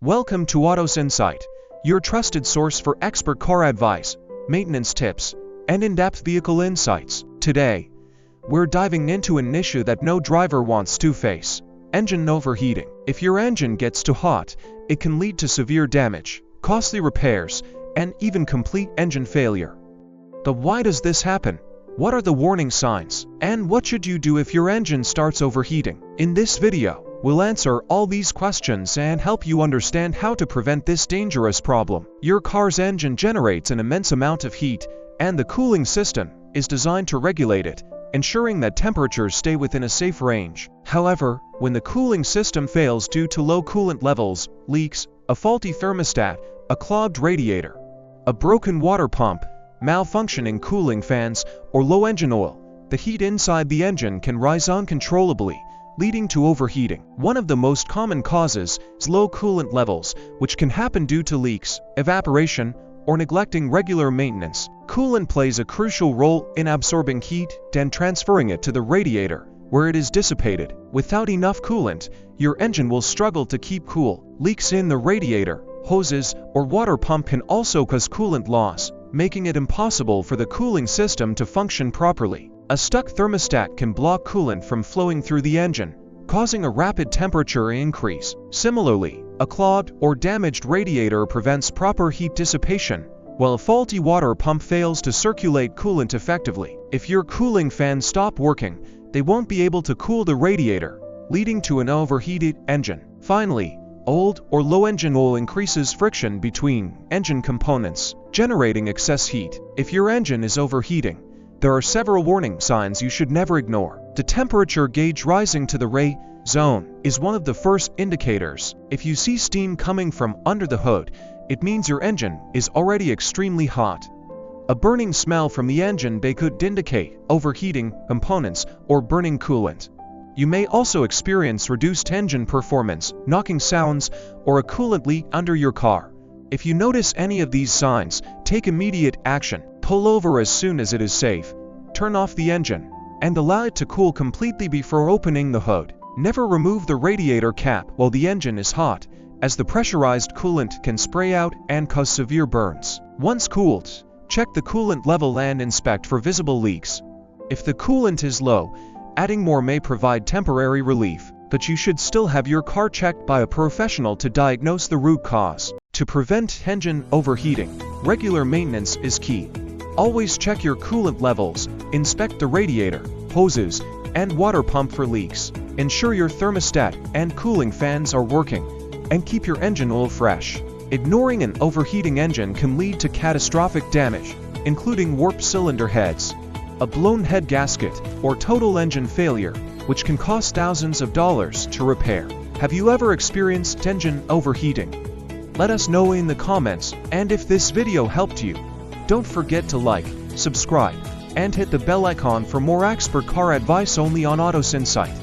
Welcome to Autos Insight, your trusted source for expert car advice, maintenance tips, and in-depth vehicle insights. Today, we're diving into an issue that no driver wants to face: engine overheating. If your engine gets too hot, it can lead to severe damage, costly repairs, and even complete engine failure. But why does this happen? What are the warning signs? And what should you do if your engine starts overheating? In this video, we'll answer all these questions and help you understand how to prevent this dangerous problem. Your car's engine generates an immense amount of heat, and the cooling system is designed to regulate it, ensuring that temperatures stay within a safe range. However, when the cooling system fails due to low coolant levels, leaks, a faulty thermostat, a clogged radiator, a broken water pump, malfunctioning cooling fans, or low engine oil, the heat inside the engine can rise uncontrollably, leading to overheating. One of the most common causes is low coolant levels, which can happen due to leaks, evaporation, or neglecting regular maintenance. Coolant plays a crucial role in absorbing heat and transferring it to the radiator, where it is dissipated. Without enough coolant, your engine will struggle to keep cool. Leaks in the radiator, hoses, or water pump can also cause coolant loss, making it impossible for the cooling system to function properly. A stuck thermostat can block coolant from flowing through the engine, causing a rapid temperature increase. Similarly, a clogged or damaged radiator prevents proper heat dissipation, while a faulty water pump fails to circulate coolant effectively. If your cooling fans stop working, they won't be able to cool the radiator, leading to an overheated engine. Finally, old or low engine oil increases friction between engine components, generating excess heat. If your engine is overheating, there are several warning signs you should never ignore. The temperature gauge rising to the ray zone is one of the first indicators. If you see steam coming from under the hood, it means your engine is already extremely hot. A burning smell from the engine bay could indicate overheating components or burning coolant. You may also experience reduced engine performance, knocking sounds, or a coolant leak under your car. If you notice any of these signs, take immediate action. Pull over as soon as it is safe, turn off the engine, and allow it to cool completely before opening the hood. Never remove the radiator cap while the engine is hot, as the pressurized coolant can spray out and cause severe burns. Once cooled, check the coolant level and inspect for visible leaks. If the coolant is low, adding more may provide temporary relief, but you should still have your car checked by a professional to diagnose the root cause. To prevent engine overheating, regular maintenance is key. Always check your coolant levels, inspect the radiator, hoses, and water pump for leaks. Ensure your thermostat and cooling fans are working, and keep your engine oil fresh. Ignoring an overheating engine can lead to catastrophic damage, including warped cylinder heads, a blown head gasket, or total engine failure, which can cost thousands of dollars to repair. Have you ever experienced engine overheating? Let us know in the comments, and if this video helped you, don't forget to like, subscribe, and hit the bell icon for more expert car advice only on Autos Insight.